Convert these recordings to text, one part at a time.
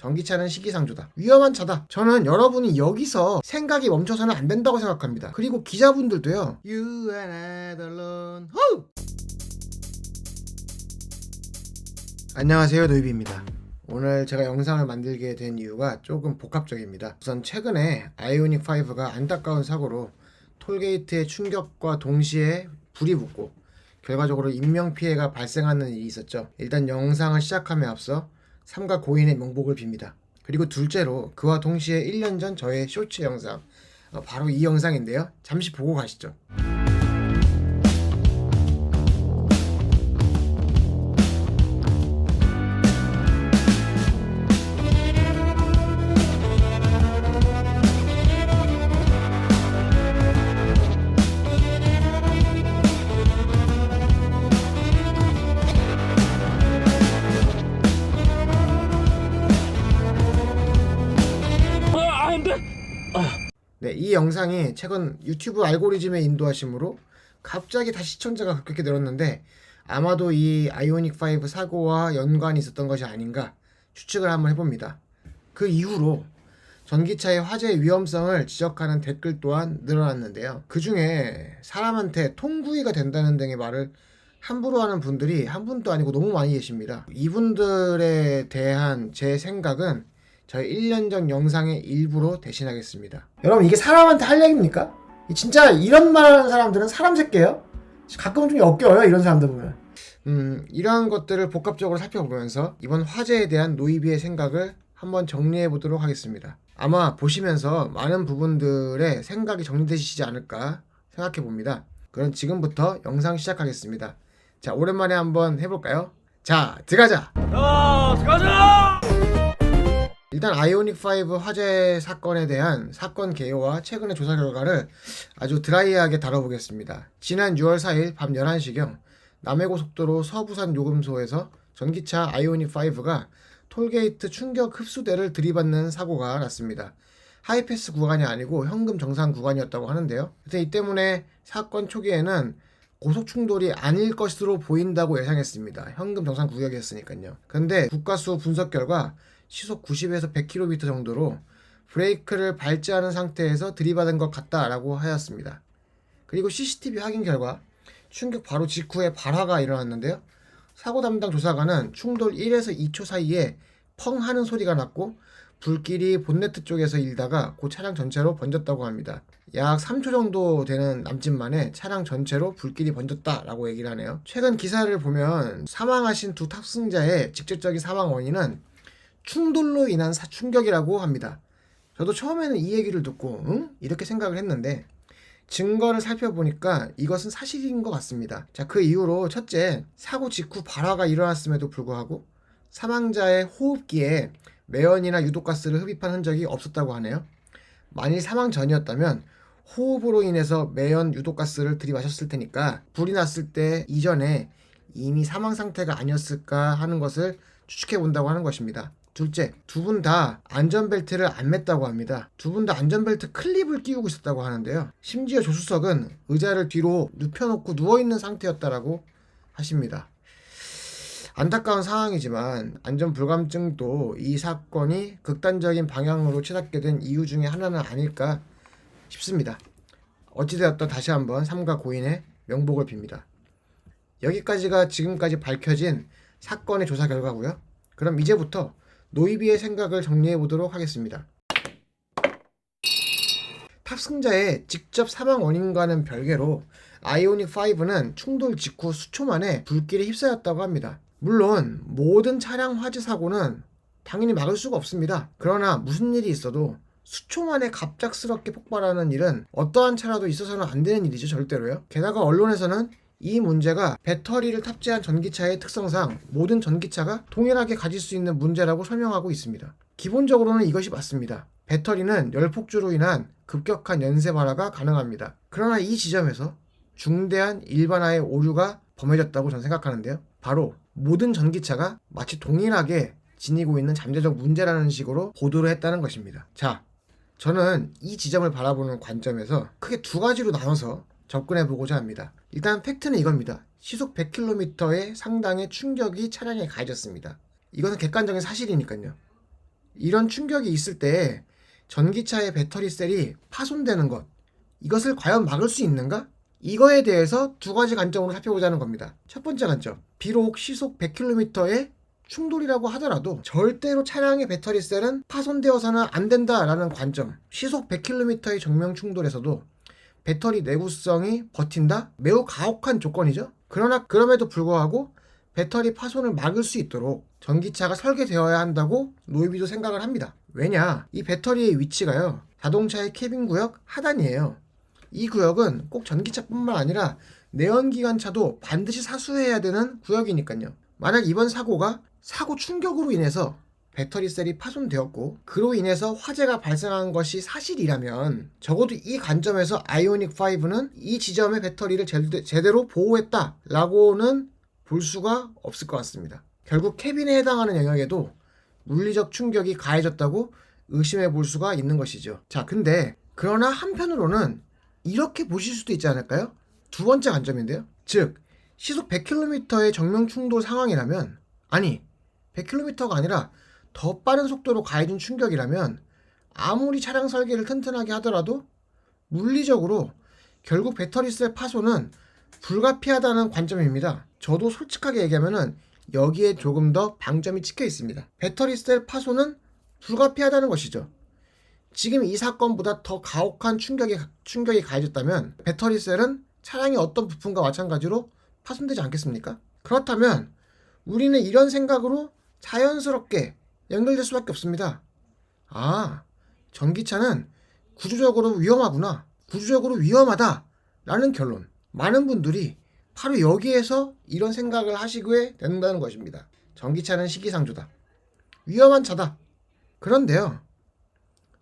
전기차는 시기상조다. 위험한 차다. 저는 여러분이 여기서 생각이 멈춰서는 안 된다고 생각합니다. 그리고 기자분들도요. You and I alone. 호! 안녕하세요, 노이비입니다. 오늘 제가 영상을 만들게 된 이유가 조금 복합적입니다. 우선 최근에 아이오닉 5가 안타까운 사고로 톨게이트의 충격과 동시에 불이 붙고 결과적으로 인명피해가 발생하는 일이 있었죠. 일단 영상을 시작함에 앞서 삼가 고인의 명복을 빕니다. 그리고 둘째로 그와 동시에 1년 전 저의 쇼츠 영상, 바로 이 영상인데요. 잠시 보고 가시죠. 네, 이 영상이 최근 유튜브 알고리즘의 인도하심으로 갑자기 다시 시청자가 급격히 늘었는데 아마도 이 아이오닉 5 사고와 연관이 있었던 것이 아닌가 추측을 한번 해봅니다. 그 이후로 전기차의 화재 위험성을 지적하는 댓글 또한 늘어났는데요. 그 중에 사람한테 통구이가 된다는 등의 말을 함부로 하는 분들이 한 분도 아니고 너무 많이 계십니다. 이분들에 대한 제 생각은 저희 1년 전 영상의 일부로 대신하겠습니다. 여러분, 이게 사람한테 할 얘기입니까? 진짜 이런 말 하는 사람들은 사람 새끼예요? 가끔은 좀 역겨워요, 이런 사람들 보면. 이러한 것들을 복합적으로 살펴보면서 이번 화재에 대한 노이비의 생각을 한번 정리해 보도록 하겠습니다. 아마 보시면서 많은 부분들의 생각이 정리되시지 않을까 생각해 봅니다. 그럼 지금부터 영상 시작하겠습니다. 자, 오랜만에 한번 해볼까요? 자, 들어가자! 들어가자! 일단 아이오닉 5 화재 사건에 대한 사건 개요와 최근의 조사 결과를 아주 드라이하게 다뤄보겠습니다. 지난 6월 4일 밤 11시경 남해고속도로 서부산 요금소에서 전기차 아이오닉 5가 톨게이트 충격 흡수대를 들이받는 사고가 났습니다. 하이패스 구간이 아니고 현금 정상 구간이었다고 하는데요. 이 때문에 사건 초기에는 고속 충돌이 아닐 것으로 보인다고 예상했습니다. 현금 정상 구역이었으니까요. 그런데 국가수 분석 결과 시속 90에서 100km 정도로 브레이크를 밟지 않은 상태에서 들이받은 것 같다라고 하였습니다. 그리고 CCTV 확인 결과 충격 바로 직후에 발화가 일어났는데요. 사고 담당 조사관은 충돌 1에서 2초 사이에 펑 하는 소리가 났고 불길이 본네트 쪽에서 일다가 그 차량 전체로 번졌다고 합니다. 약 3초 정도 되는 남짓만에 차량 전체로 불길이 번졌다라고 얘기를 하네요. 최근 기사를 보면 사망하신 두 탑승자의 직접적인 사망 원인은 충돌로 인한 충격이라고 합니다. 저도 처음에는 이 얘기를 듣고 이렇게 생각을 했는데 증거를 살펴보니까 이것은 사실인 것 같습니다. 자, 그 이후로 첫째, 사고 직후 발화가 일어났음에도 불구하고 사망자의 호흡기에 매연이나 유독가스를 흡입한 흔적이 없었다고 하네요. 만일 사망 전이었다면 호흡으로 인해서 매연, 유독가스를 들이마셨을 테니까 불이 났을 때 이전에 이미 사망 상태가 아니었을까 하는 것을 추측해 본다고 하는 것입니다. 둘째, 두 분 다 안전벨트를 안 맸다고 합니다. 두 분 다 안전벨트 클립을 끼우고 있었다고 하는데요. 심지어 조수석은 의자를 뒤로 눕혀놓고 누워있는 상태였다라고 하십니다. 안타까운 상황이지만 안전불감증도 이 사건이 극단적인 방향으로 치닫게 된 이유 중에 하나는 아닐까 싶습니다. 어찌되었든 다시 한번 삼가 고인의 명복을 빕니다. 여기까지가 지금까지 밝혀진 사건의 조사 결과고요. 그럼 이제부터 노이비의 생각을 정리해 보도록 하겠습니다. 탑승자의 직접 사망 원인과는 별개로 아이오닉 5는 충돌 직후 수초 만에 불길에 휩싸였다고 합니다. 물론 모든 차량 화재 사고는 당연히 막을 수가 없습니다. 그러나 무슨 일이 있어도 수초 만에 갑작스럽게 폭발하는 일은 어떠한 차라도 있어서는 안 되는 일이죠, 절대로요. 게다가 언론에서는 이 문제가 배터리를 탑재한 전기차의 특성상 모든 전기차가 동일하게 가질 수 있는 문제라고 설명하고 있습니다. 기본적으로는 이것이 맞습니다. 배터리는 열폭주로 인한 급격한 연쇄 발화가 가능합니다. 그러나 이 지점에서 중대한 일반화의 오류가 범해졌다고 저는 생각하는데요. 바로 모든 전기차가 마치 동일하게 지니고 있는 잠재적 문제라는 식으로 보도를 했다는 것입니다. 자, 저는 이 지점을 바라보는 관점에서 크게 두 가지로 나눠서 접근해 보고자 합니다. 일단 팩트는 이겁니다. 시속 100km의 상당의 충격이 차량에 가해졌습니다. 이것은 객관적인 사실이니까요. 이런 충격이 있을 때 전기차의 배터리 셀이 파손되는 것, 이것을 과연 막을 수 있는가? 이거에 대해서 두 가지 관점으로 살펴보자는 겁니다. 첫 번째 관점, 비록 시속 100km의 충돌이라고 하더라도 절대로 차량의 배터리 셀은 파손되어서는 안 된다라는 관점. 시속 100km의 정면 충돌에서도 배터리 내구성이 버틴다? 매우 가혹한 조건이죠. 그러나 그럼에도 불구하고 배터리 파손을 막을 수 있도록 전기차가 설계되어야 한다고 노이비도 생각을 합니다. 왜냐? 이 배터리의 위치가요, 자동차의 캐빈 구역 하단이에요. 이 구역은 꼭 전기차뿐만 아니라 내연기관차도 반드시 사수해야 되는 구역이니까요. 만약 이번 사고가 사고 충격으로 인해서 배터리 셀이 파손되었고 그로 인해서 화재가 발생한 것이 사실이라면 적어도 이 관점에서 아이오닉 5는 이 지점의 배터리를 제대로 보호했다라고는 볼 수가 없을 것 같습니다. 결국 캐빈에 해당하는 영역에도 물리적 충격이 가해졌다고 의심해 볼 수가 있는 것이죠. 자, 근데 그러나 한편으로는 이렇게 보실 수도 있지 않을까요? 두 번째 관점인데요. 즉, 시속 100km의 정면 충돌 상황이라면, 아니 100km가 아니라 더 빠른 속도로 가해진 충격이라면 아무리 차량 설계를 튼튼하게 하더라도 물리적으로 결국 배터리셀 파손은 불가피하다는 관점입니다. 저도 솔직하게 얘기하면은 여기에 조금 더 방점이 찍혀 있습니다. 배터리셀 파손은 불가피하다는 것이죠. 지금 이 사건보다 더 가혹한 충격이 가해졌다면 배터리셀은 차량의 어떤 부품과 마찬가지로 파손되지 않겠습니까? 그렇다면 우리는 이런 생각으로 자연스럽게 연결될 수밖에 없습니다. 아, 전기차는 구조적으로 위험하구나, 구조적으로 위험하다 라는 결론. 많은 분들이 바로 여기에서 이런 생각을 하시게 된다는 것입니다. 전기차는 시기상조다, 위험한 차다. 그런데요,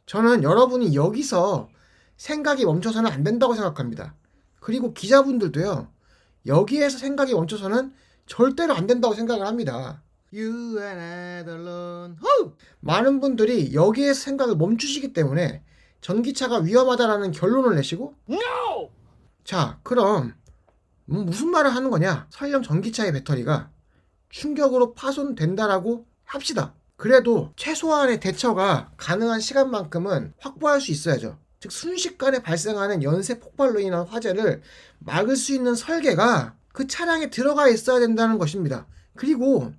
저는 여러분이 여기서 생각이 멈춰서는 안 된다고 생각합니다. 그리고 기자분들도요, 여기에서 생각이 멈춰서는 절대로 안 된다고 생각을 합니다. You and I alone. 많은 분들이 여기에서 생각을 멈추시기 때문에 전기차가 위험하다라는 결론을 내시고, No! 자, 그럼 무슨 말을 하는 거냐? 설령 전기차의 배터리가 충격으로 파손된다라고 합시다. 그래도 최소한의 대처가 가능한 시간만큼은 확보할 수 있어야죠. 즉, 순식간에 발생하는 연쇄 폭발로 인한 화재를 막을 수 있는 설계가 그 차량에 들어가 있어야 된다는 것입니다. 그리고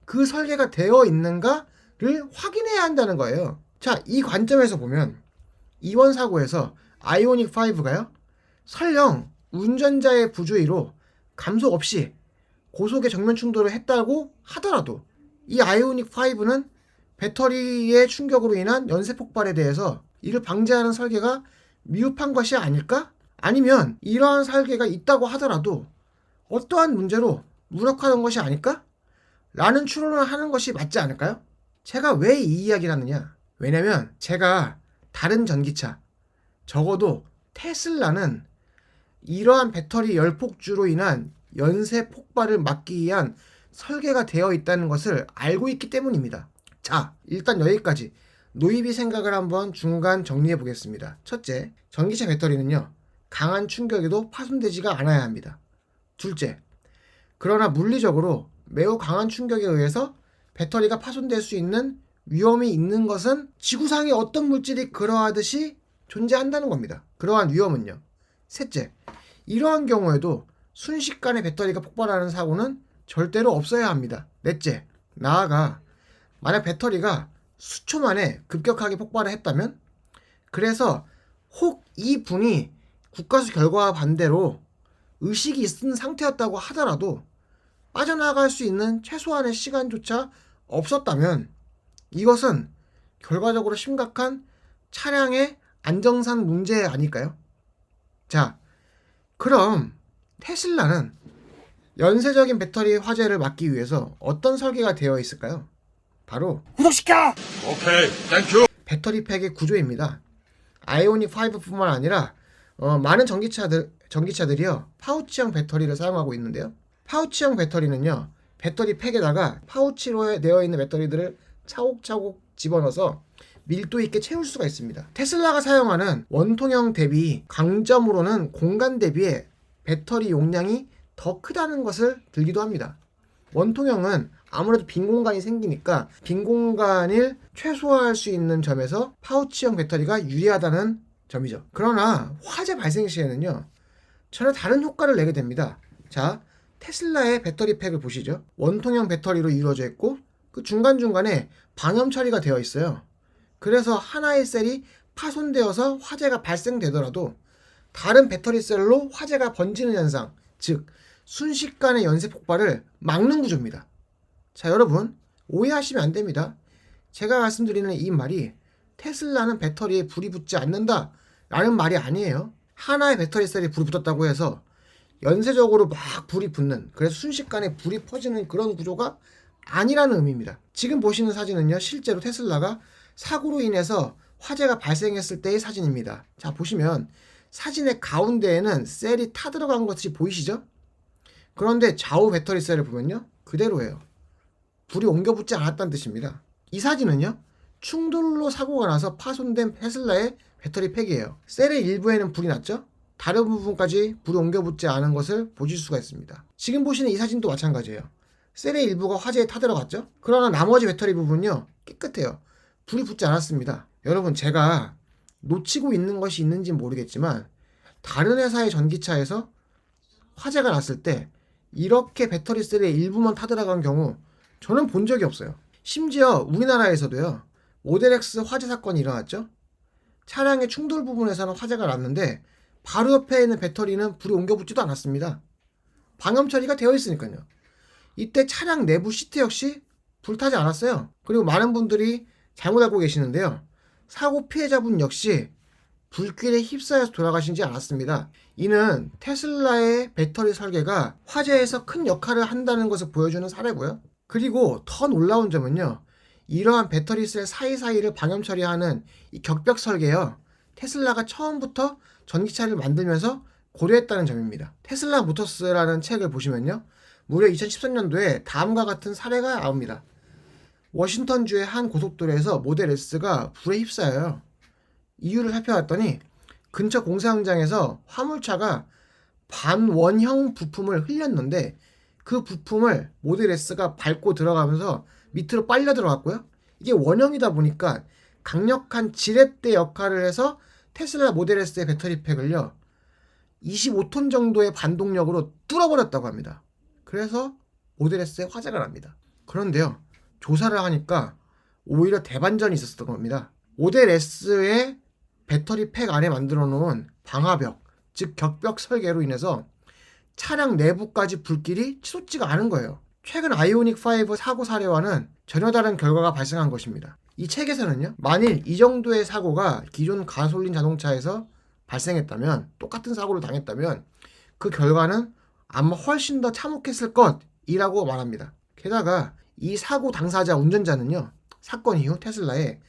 그 설계가 되어 있는가를 확인해야 한다는 거예요. 자, 이 관점에서 보면 이번 사고에서 아이오닉 5가요, 설령 운전자의 부주의로 감속 없이 고속의 정면 충돌을 했다고 하더라도 이 아이오닉 5는 배터리의 충격으로 인한 연쇄 폭발에 대해서 이를 방지하는 설계가 미흡한 것이 아닐까? 아니면 이러한 설계가 있다고 하더라도 어떠한 문제로 무력화된 것이 아닐까? 라는 추론을 하는 것이 맞지 않을까요? 제가 왜 이 이야기를 하느냐? 왜냐면 제가 다른 전기차, 적어도 테슬라는 이러한 배터리 열폭주로 인한 연쇄 폭발을 막기 위한 설계가 되어 있다는 것을 알고 있기 때문입니다. 자, 일단 여기까지 노이비 생각을 한번 중간 정리해 보겠습니다. 첫째, 전기차 배터리는요, 강한 충격에도 파손되지가 않아야 합니다. 둘째, 그러나 물리적으로 매우 강한 충격에 의해서 배터리가 파손될 수 있는 위험이 있는 것은 지구상의 어떤 물질이 그러하듯이 존재한다는 겁니다. 그러한 위험은요. 셋째, 이러한 경우에도 순식간에 배터리가 폭발하는 사고는 절대로 없어야 합니다. 넷째, 나아가 만약 배터리가 수초 만에 급격하게 폭발을 했다면, 그래서 혹 이 분이 국가수 결과와 반대로 의식이 있는 상태였다고 하더라도 빠져나갈 수 있는 최소한의 시간조차 없었다면 이것은 결과적으로 심각한 차량의 안정상 문제 아닐까요? 자, 그럼 테슬라는 연쇄적인 배터리 화재를 막기 위해서 어떤 설계가 되어 있을까요? 바로 구독시켜! 오케이, 땡큐! 배터리 팩의 구조입니다. 아이오닉 5뿐만 아니라 많은 전기차들이요, 파우치형 배터리를 사용하고 있는데요. 파우치형 배터리는요, 배터리 팩에다가 파우치로 되어 있는 배터리들을 차곡차곡 집어넣어서 밀도 있게 채울 수가 있습니다. 테슬라가 사용하는 원통형 대비 강점으로는 공간 대비에 배터리 용량이 더 크다는 것을 들기도 합니다. 원통형은 아무래도 빈 공간이 생기니까 빈 공간을 최소화할 수 있는 점에서 파우치형 배터리가 유리하다는 점이죠. 그러나 화재 발생 시에는요, 전혀 다른 효과를 내게 됩니다. 자, 테슬라의 배터리 팩을 보시죠. 원통형 배터리로 이루어져 있고 그 중간중간에 방염 처리가 되어 있어요. 그래서 하나의 셀이 파손되어서 화재가 발생되더라도 다른 배터리 셀로 화재가 번지는 현상, 즉 순식간의 연쇄 폭발을 막는 구조입니다. 자, 여러분 오해하시면 안 됩니다. 제가 말씀드리는 이 말이 테슬라는 배터리에 불이 붙지 않는다 라는 말이 아니에요. 하나의 배터리 셀이 불이 붙었다고 해서 연쇄적으로 막 불이 붙는, 그래서 순식간에 불이 퍼지는 그런 구조가 아니라는 의미입니다. 지금 보시는 사진은요, 실제로 테슬라가 사고로 인해서 화재가 발생했을 때의 사진입니다. 자, 보시면 사진의 가운데에는 셀이 타들어간 것이 보이시죠? 그런데 좌우 배터리 셀을 보면요, 그대로예요. 불이 옮겨 붙지 않았다는 뜻입니다. 이 사진은요, 충돌로 사고가 나서 파손된 테슬라의 배터리 팩이에요. 셀의 일부에는 불이 났죠? 다른 부분까지 불이 옮겨 붙지 않은 것을 보실 수가 있습니다. 지금 보시는 이 사진도 마찬가지예요. 셀의 일부가 화재에 타들어갔죠? 그러나 나머지 배터리 부분은요, 깨끗해요. 불이 붙지 않았습니다. 여러분, 제가 놓치고 있는 것이 있는지 모르겠지만 다른 회사의 전기차에서 화재가 났을 때 이렇게 배터리 셀의 일부만 타들어간 경우 저는 본 적이 없어요. 심지어 우리나라에서도요, 모델 X 화재 사건이 일어났죠? 차량의 충돌 부분에서는 화재가 났는데 바로 옆에 있는 배터리는 불이 옮겨 붙지도 않았습니다. 방염 처리가 되어 있으니까요. 이때 차량 내부 시트 역시 불타지 않았어요. 그리고 많은 분들이 잘못 알고 계시는데요, 사고 피해자분 역시 불길에 휩싸여서 돌아가시지 않았습니다. 이는 테슬라의 배터리 설계가 화재에서 큰 역할을 한다는 것을 보여주는 사례고요. 그리고 더 놀라운 점은요, 이러한 배터리 셀 사이사이를 방염 처리하는 이 격벽 설계요, 테슬라가 처음부터 전기차를 만들면서 고려했다는 점입니다. 테슬라 모터스라는 책을 보시면요, 무려 2013년도에 다음과 같은 사례가 나옵니다. 워싱턴주의 한 고속도로에서 모델 S가 불에 휩싸여요. 이유를 살펴봤더니 근처 공사 현장에서 화물차가 반원형 부품을 흘렸는데 그 부품을 모델 S가 밟고 들어가면서 밑으로 빨려 들어갔고요. 이게 원형이다 보니까 강력한 지렛대 역할을 해서 테슬라 모델 S의 배터리 팩을요, 25톤 정도의 반동력으로 뚫어버렸다고 합니다. 그래서 모델 S에 화재가 납니다. 그런데요, 조사를 하니까 오히려 대반전이 있었던 겁니다. 모델 S의 배터리 팩 안에 만들어 놓은 방화벽, 즉 격벽 설계로 인해서 차량 내부까지 불길이 치솟지가 않은 거예요. 최근 아이오닉5 사고 사례와는 전혀 다른 결과가 발생한 것입니다. 이 책에서는요, 만일 이 정도의 사고가 기존 가솔린 자동차에서 발생했다면, 똑같은 사고를 당했다면 그 결과는 아마 훨씬 더 참혹했을 것이라고 말합니다. 게다가 이 사고 당사자 운전자는요, 사건 이후 테슬라에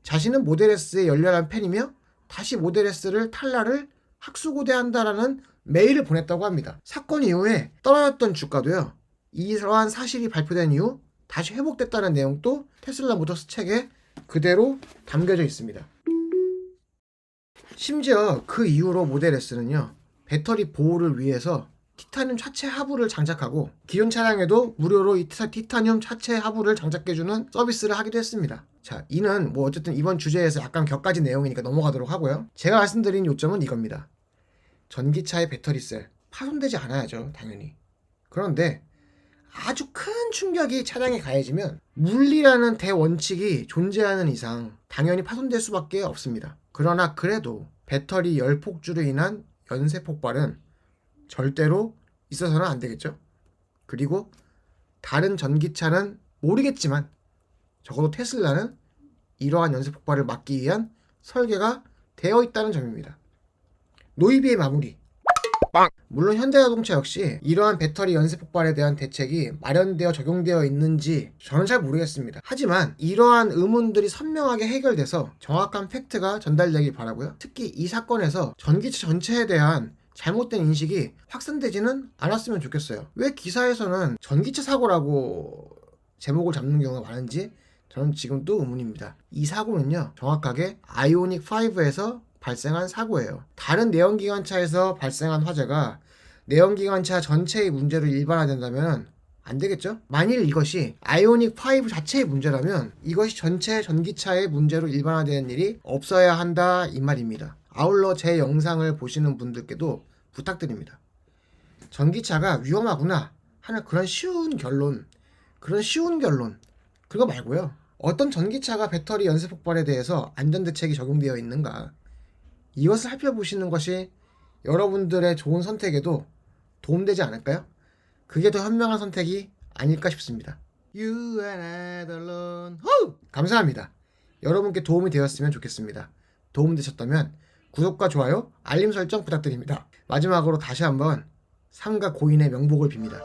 자신은 모델 S의 열렬한 팬이며 다시 모델 S를 탈라를 학수고대한다라는 메일을 보냈다고 합니다. 사건 이후에 떨어졌던 주가도요, 이러한 사실이 발표된 이후 다시 회복됐다는 내용도 테슬라 모터스 책에 그대로 담겨져 있습니다. 심지어 그 이후로 모델 S는요, 배터리 보호를 위해서 티타늄 차체 하부를 장착하고 기존 차량에도 무료로 이 티타늄 차체 하부를 장착해주는 서비스를 하기도 했습니다. 자, 이는 뭐 어쨌든 이번 주제에서 약간 격가진 내용이니까 넘어가도록 하고요. 제가 말씀드린 요점은 이겁니다. 전기차의 배터리 셀 파손되지 않아야죠, 당연히. 그런데 아주 큰 충격이 차량에 가해지면 물리라는 대원칙이 존재하는 이상 당연히 파손될 수밖에 없습니다. 그러나 그래도 배터리 열폭주로 인한 연쇄 폭발은 절대로 있어서는 안 되겠죠. 그리고 다른 전기차는 모르겠지만 적어도 테슬라는 이러한 연쇄 폭발을 막기 위한 설계가 되어 있다는 점입니다. 노이비의 마무리. 물론 현대자동차 역시 이러한 배터리 연쇄 폭발에 대한 대책이 마련되어 적용되어 있는지 저는 잘 모르겠습니다. 하지만 이러한 의문들이 선명하게 해결돼서 정확한 팩트가 전달되길 바라고요. 특히 이 사건에서 전기차 전체에 대한 잘못된 인식이 확산되지는 않았으면 좋겠어요. 왜 기사에서는 전기차 사고라고 제목을 잡는 경우가 많은지 저는 지금도 의문입니다. 이 사고는요, 정확하게 아이오닉 5에서 발생한 사고예요. 다른 내연기관차에서 발생한 화재가 내연기관차 전체의 문제로 일반화된다면 안 되겠죠? 만일 이것이 아이오닉 5 자체의 문제라면 이것이 전체 전기차의 문제로 일반화되는 일이 없어야 한다 이 말입니다. 아울러 제 영상을 보시는 분들께도 부탁드립니다. 전기차가 위험하구나 하는 그런 쉬운 결론 그거 말고요. 어떤 전기차가 배터리 연쇄 폭발에 대해서 안전대책이 적용되어 있는가, 이것을 살펴보시는 것이 여러분들의 좋은 선택에도 도움되지 않을까요? 그게 더 현명한 선택이 아닐까 싶습니다. You and I alone. 감사합니다. 여러분께 도움이 되었으면 좋겠습니다. 도움되셨다면 구독과 좋아요, 알림 설정 부탁드립니다. 마지막으로 다시 한번 삼가 고인의 명복을 빕니다.